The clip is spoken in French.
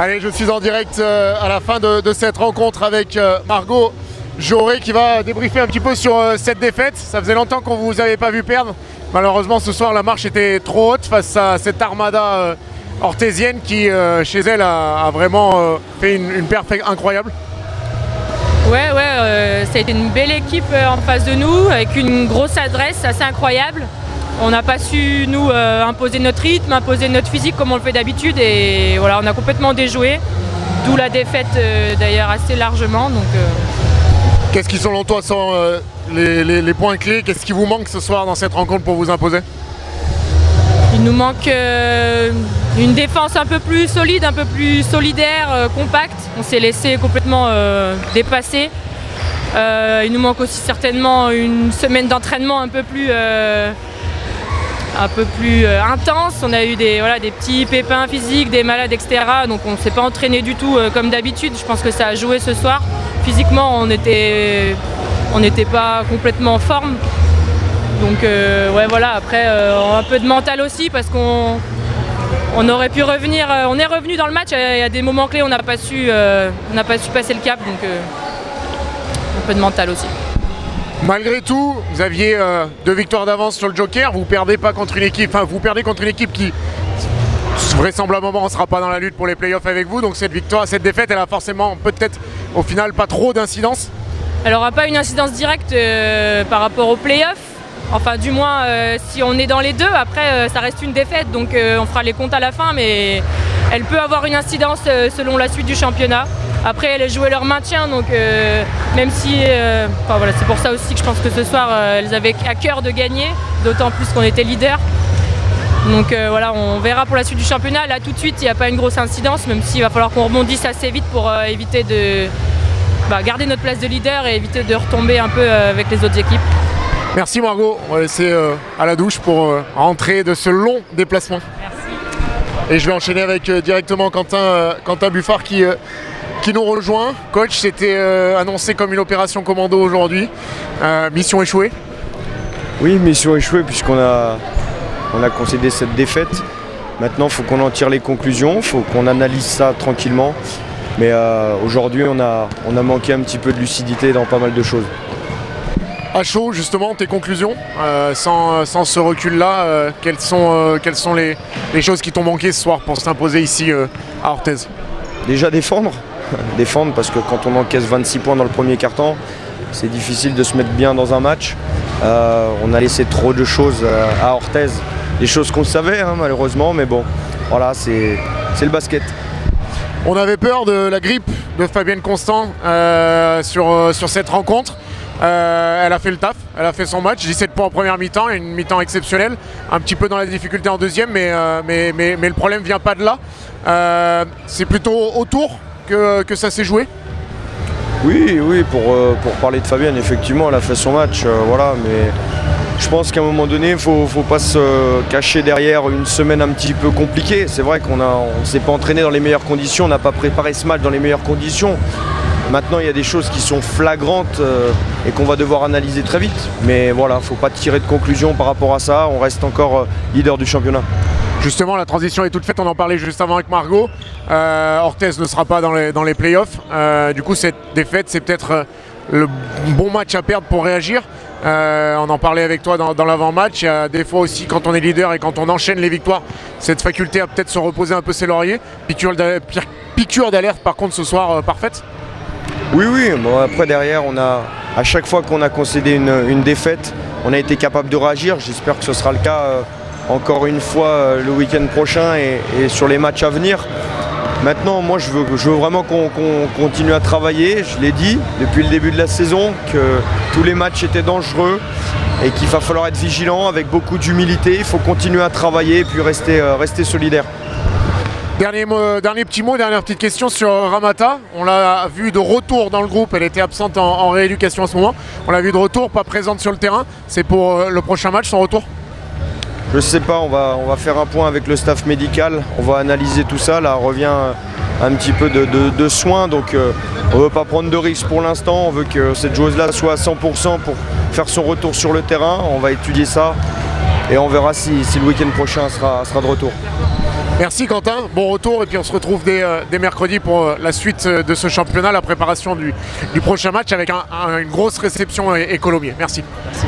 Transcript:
Allez, je suis en direct à la fin de cette rencontre avec Margot Joré qui va débriefer un petit peu sur cette défaite. Ça faisait longtemps qu'on ne vous avait pas vu perdre. Malheureusement, ce soir, la marche était trop haute face à cette armada orthésienne qui, chez elle, a vraiment fait une perf incroyable. Ouais, ça a été une belle équipe en face de nous, avec une grosse adresse assez incroyable. On n'a pas su nous imposer notre rythme, imposer notre physique comme on le fait d'habitude et voilà, on a complètement déjoué. D'où la défaite d'ailleurs assez largement. Qu'est-ce qui selon toi sont les points clés? Qu'est-ce qui vous manque ce soir dans cette rencontre pour vous imposer? Il nous manque une défense un peu plus solide, un peu plus solidaire, compacte. On s'est laissé complètement dépasser. Il nous manque aussi certainement une semaine d'entraînement un peu plus intense. On a eu des petits pépins physiques, des malades, etc. Donc on ne s'est pas entraîné du tout comme d'habitude. Je pense que ça a joué ce soir. Physiquement, on n'était pas complètement en forme. Donc voilà, après un peu de mental aussi parce qu'on aurait pu revenir. On est revenu dans le match, il y a des moments clés, on n'a pas su passer le cap. Donc un peu de mental aussi. Malgré tout, vous aviez 2 victoires d'avance sur le Joker, vous perdez contre une équipe qui vraisemblablement ne sera pas dans la lutte pour les playoffs avec vous, donc cette défaite, elle a forcément peut-être au final pas trop d'incidence. Elle n'aura pas une incidence directe par rapport aux playoffs, enfin du moins si on est dans les deux, après ça reste une défaite, donc on fera les comptes à la fin, mais elle peut avoir une incidence selon la suite du championnat. Après, elles jouaient leur maintien, donc même si... c'est pour ça aussi que je pense que ce soir, elles avaient à cœur de gagner, d'autant plus qu'on était leader. Donc on verra pour la suite du championnat. Là, tout de suite, il n'y a pas une grosse incidence, même s'il va falloir qu'on rebondisse assez vite pour éviter de garder notre place de leader et éviter de retomber un peu avec les autres équipes. Merci Margot, on va laisser à la douche pour rentrer de ce long déplacement. Merci. Et je vais enchaîner avec directement Quentin Buffard qui nous rejoint. Coach, c'était annoncé comme une opération commando aujourd'hui. Mission échouée? Oui, mission échouée puisqu'on a concédé cette défaite. Maintenant, il faut qu'on en tire les conclusions, il faut qu'on analyse ça tranquillement. Mais aujourd'hui, on a manqué un petit peu de lucidité dans pas mal de choses. À chaud, justement, tes conclusions, sans ce recul-là, quelles sont les choses qui t'ont manqué ce soir pour s'imposer ici à Orthez? Déjà défendre parce que quand on encaisse 26 points dans le premier quart-temps, c'est difficile de se mettre bien dans un match. On a laissé trop de choses à Orthez, des choses qu'on savait malheureusement, mais bon, voilà, c'est le basket. On avait peur de la grippe de Fabienne Constant sur cette rencontre. Elle a fait le taf, elle a fait son match, 17 points en première mi-temps, une mi-temps exceptionnelle, un petit peu dans la difficulté en deuxième, mais le problème vient pas de là. C'est plutôt autour que ça s'est joué. Oui, pour parler de Fabienne, effectivement, elle a fait son match, mais je pense qu'à un moment donné, il ne faut pas se cacher derrière une semaine un petit peu compliquée. C'est vrai qu'on ne s'est pas entraîné dans les meilleures conditions, on n'a pas préparé ce match dans les meilleures conditions. Maintenant, il y a des choses qui sont flagrantes et qu'on va devoir analyser très vite. Mais voilà, il ne faut pas tirer de conclusion par rapport à ça, on reste encore leader du championnat. Justement, la transition est toute faite, on en parlait juste avant avec Margot. Orthez ne sera pas dans les playoffs. Du coup, cette défaite, c'est peut-être le bon match à perdre pour réagir. On en parlait avec toi dans l'avant-match. Il y a des fois aussi, quand on est leader et quand on enchaîne les victoires, cette faculté à peut-être se reposer un peu ses lauriers. Piqûre d'alerte, par contre, ce soir, parfaite. Oui, bon, après derrière, à chaque fois qu'on a concédé une défaite, on a été capable de réagir. J'espère que ce sera le cas encore une fois le week-end prochain et sur les matchs à venir. Maintenant, moi, je veux vraiment qu'on continue à travailler. Je l'ai dit depuis le début de la saison que tous les matchs étaient dangereux et qu'il va falloir être vigilant avec beaucoup d'humilité. Il faut continuer à travailler et puis rester solidaire. Dernier petit mot, dernière petite question sur Ramata. On l'a vu de retour dans le groupe, elle était absente en rééducation en ce moment. On l'a vu de retour, pas présente sur le terrain. C'est pour le prochain match, son retour? Je sais pas, on va faire un point avec le staff médical, on va analyser tout ça. Là revient un petit peu de soins, donc on ne veut pas prendre de risques pour l'instant. On veut que cette joueuse-là soit à 100% pour faire son retour sur le terrain. On va étudier ça et on verra si le week-end prochain sera de retour. Merci Quentin, bon retour et puis on se retrouve dès mercredi pour la suite de ce championnat, la préparation du prochain match avec une grosse réception et Colomiers. Merci. Merci.